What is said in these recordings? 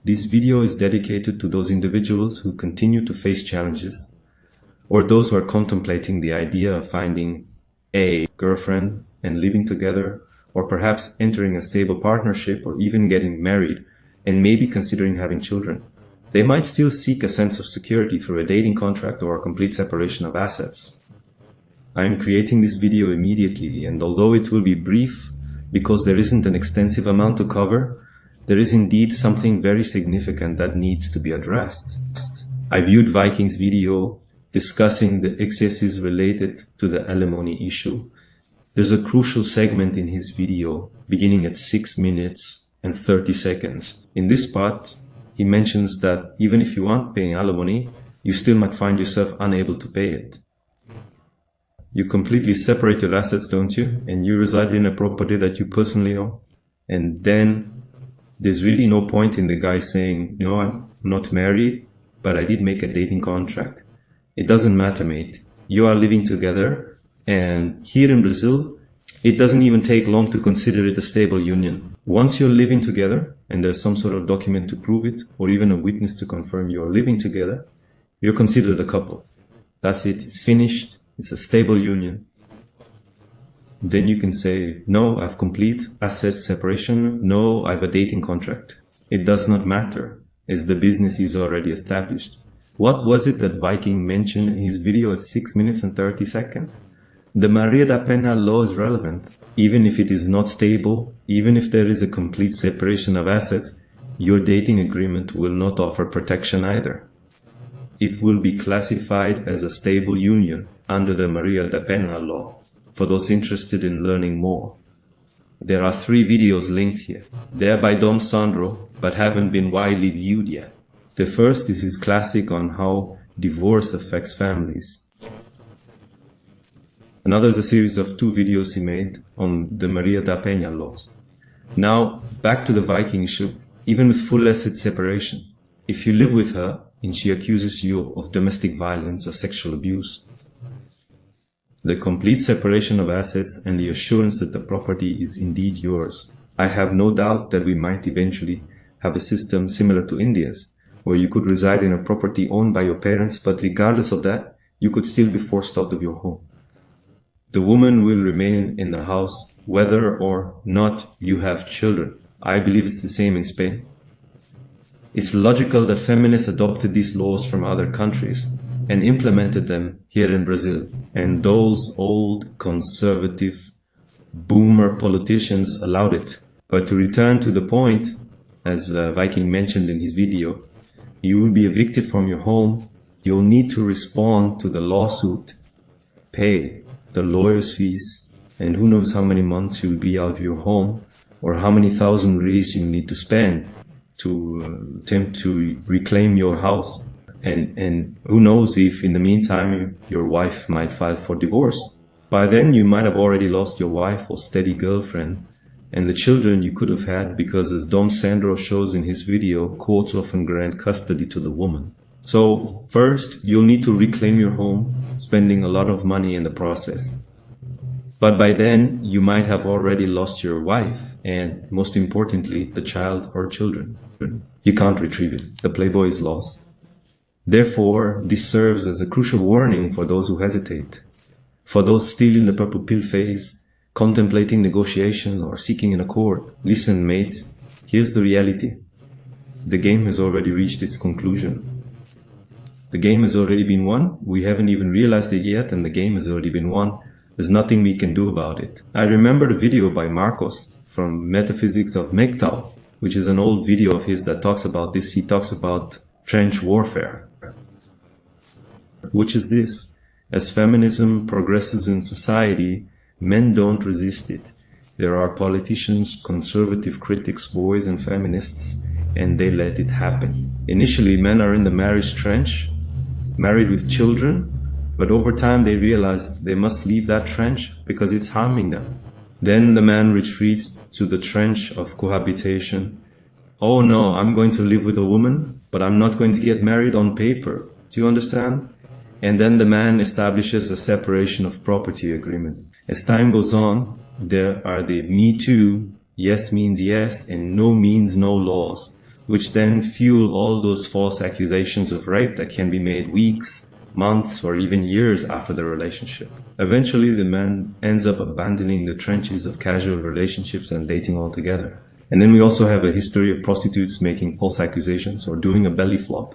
This video is dedicated to those individuals who continue to face challenges, or those who are contemplating the idea of finding a girlfriend and living together, or perhaps entering a stable partnership or even getting married and maybe considering having children. They might still seek a sense of security through a dating contract or a complete separation of assets. I am creating this video immediately, and although it will be brief because there isn't an extensive amount to cover, there is indeed something very significant that needs to be addressed. I viewed Viking's video discussing the excesses related to the alimony issue. There's a crucial segment in his video beginning at 6 minutes and 30 seconds. In this part, he mentions that even if you aren't paying alimony, you still might find yourself unable to pay it. You completely separate your assets, don't you? And you reside in a property that you personally own. And then there's really no point in the guy saying, you know, I'm not married, but I did make a dating contract. It doesn't matter, mate. You are living together, and here in Brazil, it doesn't even take long to consider it a stable union. Once you're living together, and there's some sort of document to prove it, or even a witness to confirm you're living together, you're considered a couple. That's it. It's finished. It's a stable union. Then you can say, no, I have complete asset separation. No, I have a dating contract. It does not matter, as the business is already established. What was it that Viking mentioned in his video at 6 minutes and 30 seconds? The Maria da Penha law is relevant. Even if it is not stable, even if there is a complete separation of assets, your dating agreement will not offer protection either. It will be classified as a stable union under the Maria da Penha law. For those interested in learning more, there are 3 videos linked here. They are by Dom Sandro, but haven't been widely viewed yet. The first is his classic on how divorce affects families. Another is a series of 2 videos he made on the Maria da Penha law. Now, back to the Viking issue. Even with full asset separation, if you live with her and she accuses you of domestic violence or sexual abuse, the complete separation of assets and the assurance that the property is indeed yours. I have no doubt that we might eventually have a system similar to India's, where you could reside in a property owned by your parents, but regardless of that, you could still be forced out of your home. The woman will remain in the house whether or not you have children. I believe it's the same in Spain. It's logical that feminists adopted these laws from other countries and implemented them here in Brazil. And those old conservative boomer politicians allowed it. But to return to the point, as Viking mentioned in his video, you will be evicted from your home. You'll need to respond to the lawsuit, pay the lawyer's fees, and who knows how many months you'll be out of your home, or how many thousand reais you need to spend to attempt to reclaim your house. And who knows if in the meantime your wife might file for divorce. By then you might have already lost your wife or steady girlfriend, and the children you could have had, because as Dom Sandro shows in his video, courts often grant custody to the woman. So first, you'll need to reclaim your home, spending a lot of money in the process. But by then, you might have already lost your wife and, most importantly, the child or children. You can't retrieve it. The Playboy is lost. Therefore, this serves as a crucial warning for those who hesitate. For those still in the purple pill phase, contemplating negotiation or seeking an accord. Listen, mate, here's the reality. The game has already reached its conclusion. The game has already been won. We haven't even realized it yet, and the game has already been won. There's nothing we can do about it. I remember the video by Marcos from Metaphysics of MGTOW, which is an old video of his that talks about this. He talks about trench warfare, which is this. As feminism progresses in society, men don't resist it. There are politicians, conservative critics, boys and feminists, and they let it happen. Initially, men are in the marriage trench, married with children, but over time they realize they must leave that trench because it's harming them. Then the man retreats to the trench of cohabitation. Oh no, I'm going to live with a woman, but I'm not going to get married on paper. Do you understand? And then the man establishes a separation of property agreement. As time goes on, there are the Me Too, yes means yes, and no means no laws. which then fuel all those false accusations of rape that can be made weeks, months, or even years after the relationship. Eventually, the man ends up abandoning the trenches of casual relationships and dating altogether. And then we also have a history of prostitutes making false accusations or doing a belly flop.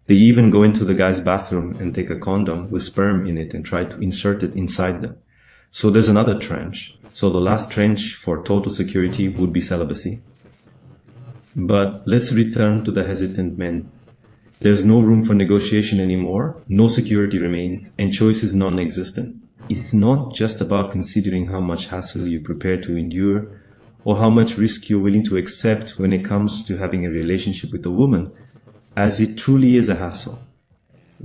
They even go into the guy's bathroom and take a condom with sperm in it and try to insert it inside them. So there's another trench. So the last trench for total security would be celibacy. But let's return to the hesitant men. There's no room for negotiation anymore, no security remains, and choice is non-existent. It's not just about considering how much hassle you're prepared to endure or how much risk you're willing to accept when it comes to having a relationship with a woman, as it truly is a hassle.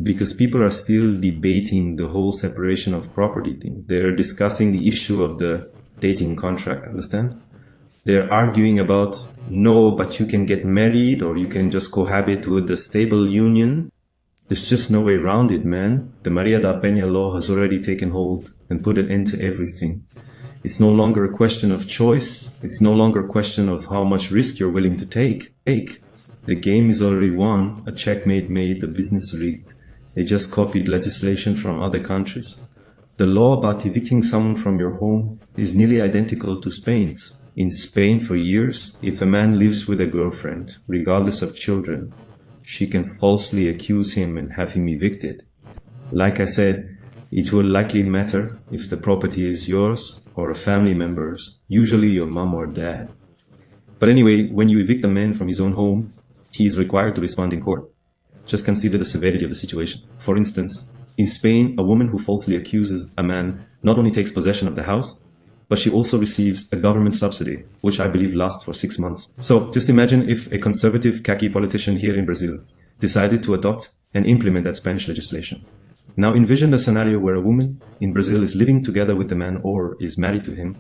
Because people are still debating the whole separation of property thing. They're discussing the issue of the dating contract, understand? They're arguing about, no, but you can get married or you can just cohabit with the stable union. There's just no way around it, man. The Maria da Peña law has already taken hold and put an end to everything. It's no longer a question of choice. It's no longer a question of how much risk you're willing to take. The game is already won, a checkmate made, the business rigged. They just copied legislation from other countries. The law about evicting someone from your home is nearly identical to Spain's. In Spain, for years, if a man lives with a girlfriend, regardless of children, she can falsely accuse him and have him evicted. Like I said, it will likely matter if the property is yours or a family member's, usually your mom or dad. But anyway, when you evict a man from his own home, he is required to respond in court. Just consider the severity of the situation. For instance, in Spain, a woman who falsely accuses a man not only takes possession of the house, but she also receives a government subsidy, which I believe lasts for 6 months. So just imagine if a conservative khaki politician here in Brazil decided to adopt and implement that Spanish legislation. Now envision the scenario where a woman in Brazil is living together with a man or is married to him.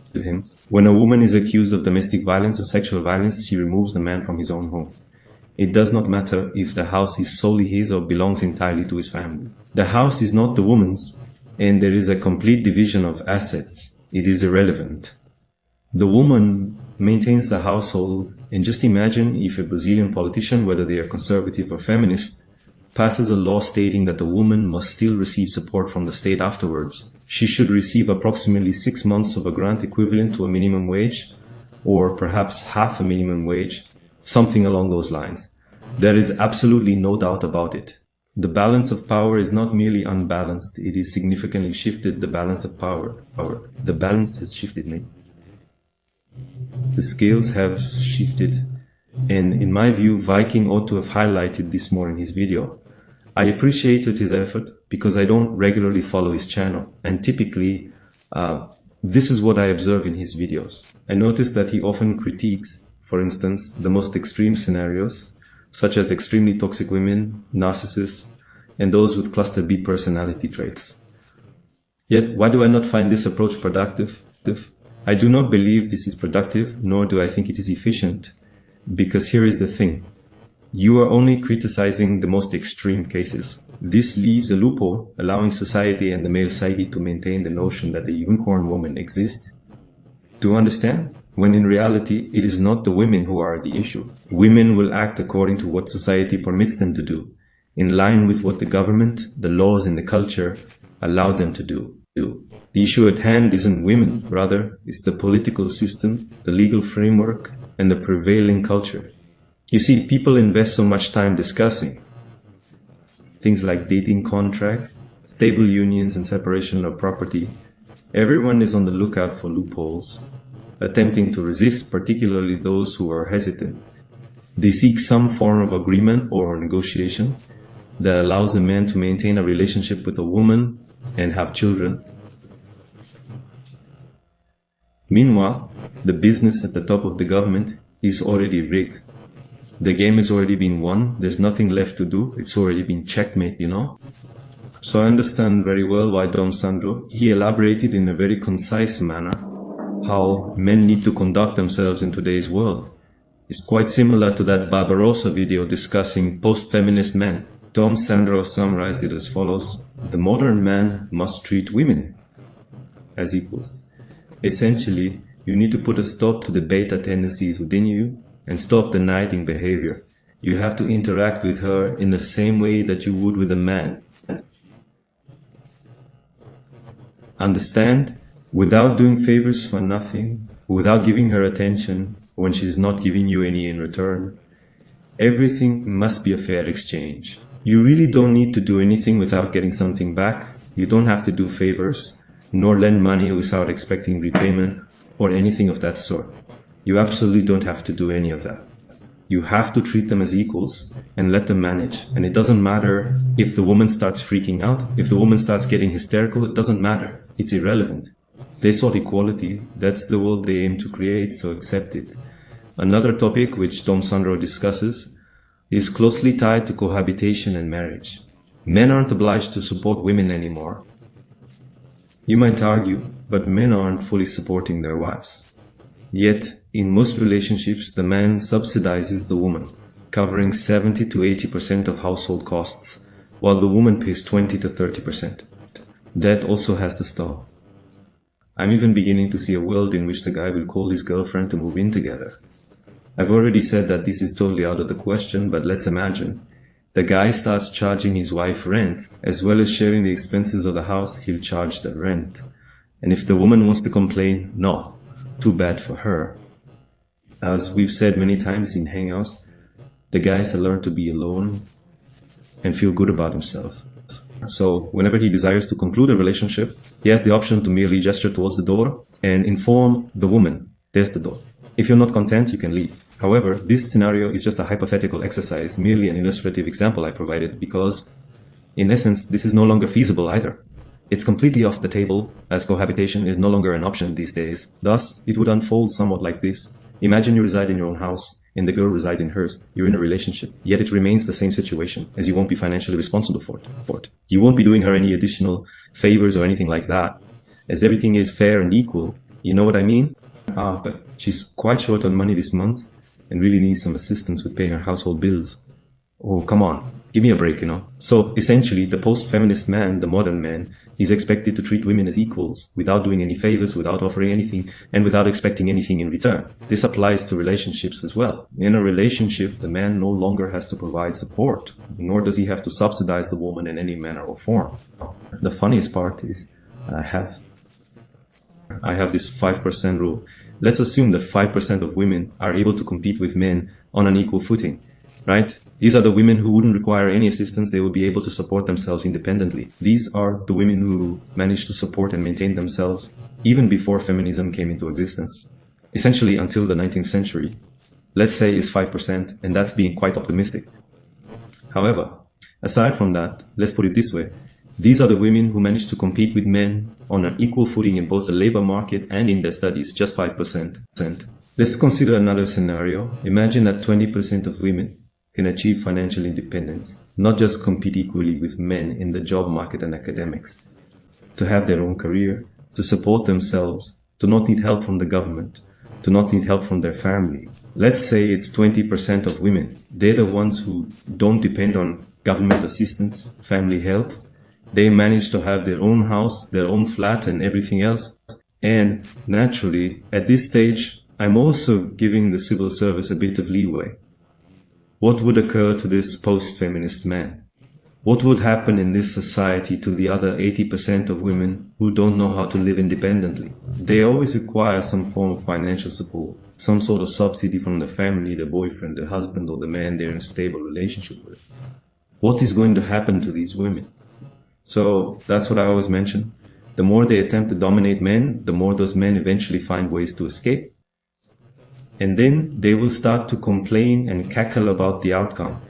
When a woman is accused of domestic violence or sexual violence, she removes the man from his own home. It does not matter if the house is solely his or belongs entirely to his family. The house is not the woman's, and there is a complete division of assets. It is irrelevant. The woman maintains the household, and just imagine if a Brazilian politician, whether they are conservative or feminist, passes a law stating that the woman must still receive support from the state afterwards. She should receive approximately 6 months of a grant equivalent to a minimum wage, or perhaps half a minimum wage, something along those lines. There is absolutely no doubt about it. The balance of power is not merely unbalanced, it is significantly shifted, the balance of power. The balance has shifted, mate. The scales have shifted, and in my view, Viking ought to have highlighted this more in his video. I appreciated his effort because I don't regularly follow his channel, and typically, this is what I observe in his videos. I notice that he often critiques, for instance, the most extreme scenarios, such as extremely toxic women, narcissists, and those with cluster B personality traits. Yet, why do I not find this approach productive? I do not believe this is productive, nor do I think it is efficient, because here is the thing. You are only criticizing the most extreme cases. This leaves a loophole, allowing society and the male psyche to maintain the notion that the unicorn woman exists. Do you understand? When in reality, it is not the women who are the issue. Women will act according to what society permits them to do, in line with what the government, the laws, and the culture allow them to do. The issue at hand isn't women, rather, it's the political system, the legal framework, and the prevailing culture. You see, people invest so much time discussing things like dating contracts, stable unions, and separation of property. Everyone is on the lookout for loopholes, attempting to resist, particularly those who are hesitant. They seek some form of agreement or negotiation that allows a man to maintain a relationship with a woman and have children. Meanwhile, the business at the top of the government is already rigged. The game has already been won, there's nothing left to do, it's already been checkmate, you know? So I understand very well why Dom Sandro, he elaborated in a very concise manner how men need to conduct themselves in today's world. It's quite similar to that Barbarossa video discussing post-feminist men. Dom Sandro summarized it as follows: the modern man must treat women as equals. Essentially, you need to put a stop to the beta tendencies within you and stop the knighting behavior. You have to interact with her in the same way that you would with a man. Understand? Without doing favors for nothing, without giving her attention when she's not giving you any in return. Everything must be a fair exchange. You really don't need to do anything without getting something back. You don't have to do favors, nor lend money without expecting repayment, or anything of that sort. You absolutely don't have to do any of that. You have to treat them as equals and let them manage. And it doesn't matter if the woman starts freaking out, if the woman starts getting hysterical, it doesn't matter. It's irrelevant. They sought equality. That's the world they aim to create, so accept it. Another topic which Tom Sandro discusses is closely tied to cohabitation and marriage. Men aren't obliged to support women anymore. You might argue, but men aren't fully supporting their wives. Yet, in most relationships, the man subsidizes the woman, covering 70 to 80% of household costs, while the woman pays 20 to 30%. That also has to stop. I'm even beginning to see a world in which the guy will call his girlfriend to move in together. I've already said that this is totally out of the question, but let's imagine. The guy starts charging his wife rent, as well as sharing the expenses of the house, he'll charge the rent. And if the woman wants to complain, no, too bad for her. As we've said many times in Hangouts, the guy has to learn to be alone and feel good about himself. So whenever he desires to conclude a relationship, he has the option to merely gesture towards the door and inform the woman, there's the door. If you're not content, you can leave. However, this scenario is just a hypothetical exercise, merely an illustrative example I provided, because in essence, this is no longer feasible either. It's completely off the table, as cohabitation is no longer an option these days. Thus, it would unfold somewhat like this. Imagine you reside in your own house, and the girl resides in hers. You're in a relationship, yet it remains the same situation, as you won't be financially responsible for it. You won't be doing her any additional favors or anything like that, as everything is fair and equal. You know what I mean? But she's quite short on money this month, and really needs some assistance with paying her household bills. Oh, come on. Give me a break, So, essentially, the post-feminist man, the modern man, is expected to treat women as equals, without doing any favors, without offering anything, and without expecting anything in return. This applies to relationships as well. In a relationship, the man no longer has to provide support, nor does he have to subsidize the woman in any manner or form. The funniest part is, I have this 5% rule. Let's assume that 5% of women are able to compete with men on an equal footing. Right? These are the women who wouldn't require any assistance. They would be able to support themselves independently. These are the women who managed to support and maintain themselves even before feminism came into existence. Essentially until the 19th century. Let's say it's 5%, and that's being quite optimistic. However, aside from that, let's put it this way. These are the women who managed to compete with men on an equal footing in both the labor market and in their studies, just 5%. Let's consider another scenario. Imagine that 20% of women can achieve financial independence, not just compete equally with men in the job market and academics, to have their own career, to support themselves, to not need help from the government, to not need help from their family. Let's say it's 20% of women. They're the ones who don't depend on government assistance, family help. They manage to have their own house, their own flat, and everything else. And naturally, at this stage, I'm also giving the civil service a bit of leeway. What would occur to this post-feminist man? What would happen in this society to the other 80% of women who don't know how to live independently? They always require some form of financial support, some sort of subsidy from the family, the boyfriend, the husband, or the man they're in a stable relationship with. What is going to happen to these women? So that's what I always mention. The more they attempt to dominate men, the more those men eventually find ways to escape. And then they will start to complain and cackle about the outcome,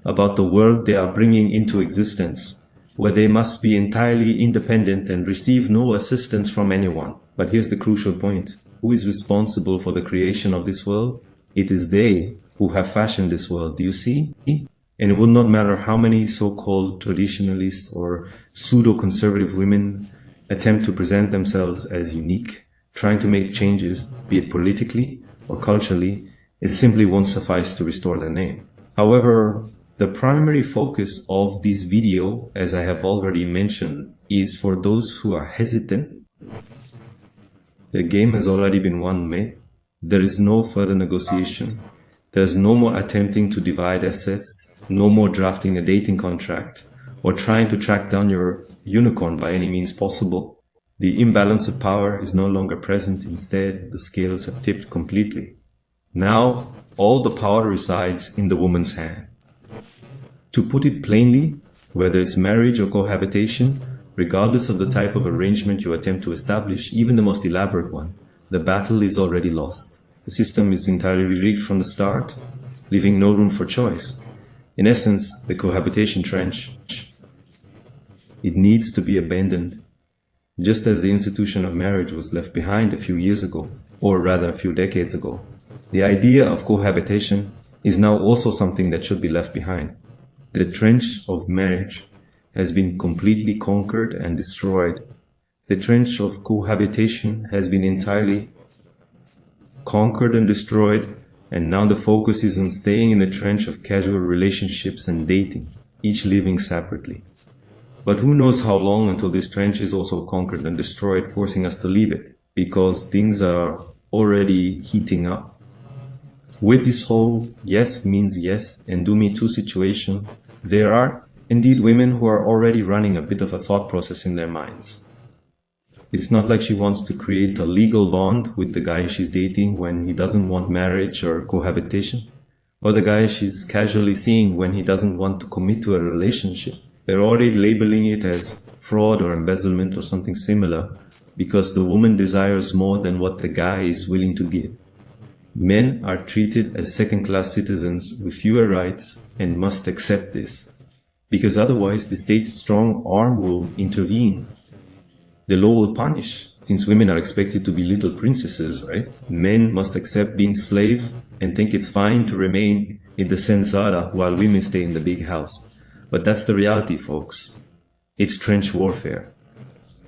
about the world they are bringing into existence, where they must be entirely independent and receive no assistance from anyone. But here's the crucial point. Who is responsible for the creation of this world? It is they who have fashioned this world. Do you see? And it will not matter how many so-called traditionalist or pseudo-conservative women attempt to present themselves as unique, trying to make changes, be it politically or culturally, it simply won't suffice to restore their name. However, the primary focus of this video, as I have already mentioned, is for those who are hesitant. The game has already been won, mate. There is no further negotiation. There's no more attempting to divide assets, no more drafting a dating contract, or trying to track down your unicorn by any means possible. The imbalance of power is no longer present. Instead, the scales have tipped completely. Now, all the power resides in the woman's hand. To put it plainly, whether it's marriage or cohabitation, regardless of the type of arrangement you attempt to establish, even the most elaborate one, the battle is already lost. The system is entirely rigged from the start, leaving no room for choice. In essence, the cohabitation trench, it needs to be abandoned, just as the institution of marriage was left behind a few years ago, or rather a few decades ago. The idea of cohabitation is now also something that should be left behind. The trench of marriage has been completely conquered and destroyed. The trench of cohabitation has been entirely conquered and destroyed, and now the focus is on staying in the trench of casual relationships and dating, each living separately. But who knows how long until this trench is also conquered and destroyed, forcing us to leave it, because things are already heating up. With this whole yes means yes and do me too situation, there are indeed women who are already running a bit of a thought process in their minds. It's not like she wants to create a legal bond with the guy she's dating when he doesn't want marriage or cohabitation, or the guy she's casually seeing when he doesn't want to commit to a relationship. They're already labeling it as fraud or embezzlement or something similar because the woman desires more than what the guy is willing to give. Men are treated as second-class citizens with fewer rights and must accept this, because otherwise the state's strong arm will intervene. The law will punish, since women are expected to be little princesses, right? Men must accept being slaves and think it's fine to remain in the sensara while women stay in the big house. But that's the reality, folks. It's trench warfare.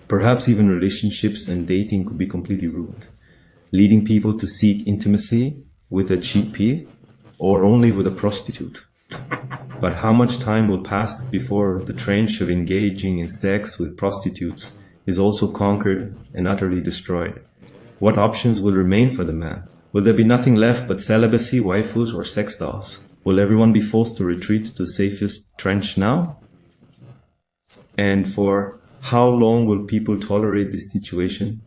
Perhaps even relationships and dating could be completely ruined, leading people to seek intimacy with a cheap peer or only with a prostitute. But how much time will pass before the trench of engaging in sex with prostitutes is also conquered and utterly destroyed? What options will remain for the man? Will there be nothing left but celibacy, waifus, or sex dolls? Will everyone be forced to retreat to the safest trench now? And for how long will people tolerate this situation?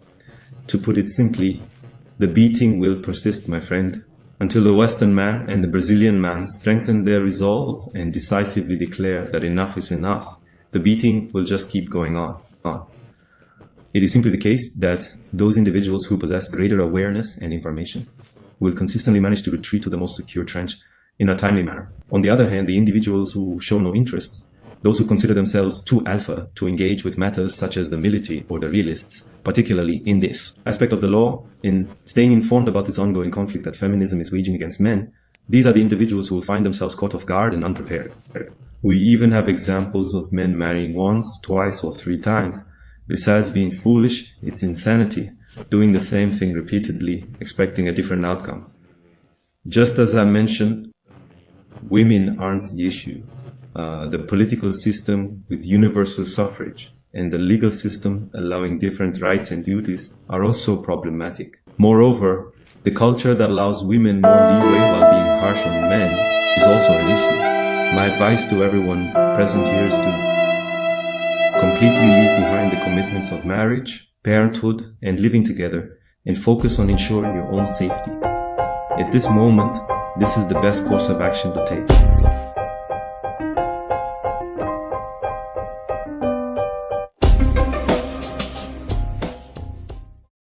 To put it simply, the beating will persist, my friend, until the Western man and the Brazilian man strengthen their resolve and decisively declare that enough is enough. The beating will just keep going on. It is simply the case that those individuals who possess greater awareness and information will consistently manage to retreat to the most secure trench in a timely manner. On the other hand, the individuals who show no interest, those who consider themselves too alpha to engage with matters such as the military or the realists, particularly in this aspect of the law, in staying informed about this ongoing conflict that feminism is waging against men, these are the individuals who will find themselves caught off guard and unprepared. We even have examples of men marrying once, twice, or 3 times. Besides being foolish, it's insanity, doing the same thing repeatedly, expecting a different outcome. Just as I mentioned, women aren't the issue. The political system with universal suffrage and the legal system allowing different rights and duties are also problematic. Moreover, the culture that allows women more leeway while being harsh on men is also an issue. My advice to everyone present here is to completely leave behind the commitments of marriage, parenthood, and living together, and focus on ensuring your own safety. At this moment, this is the best course of action to take.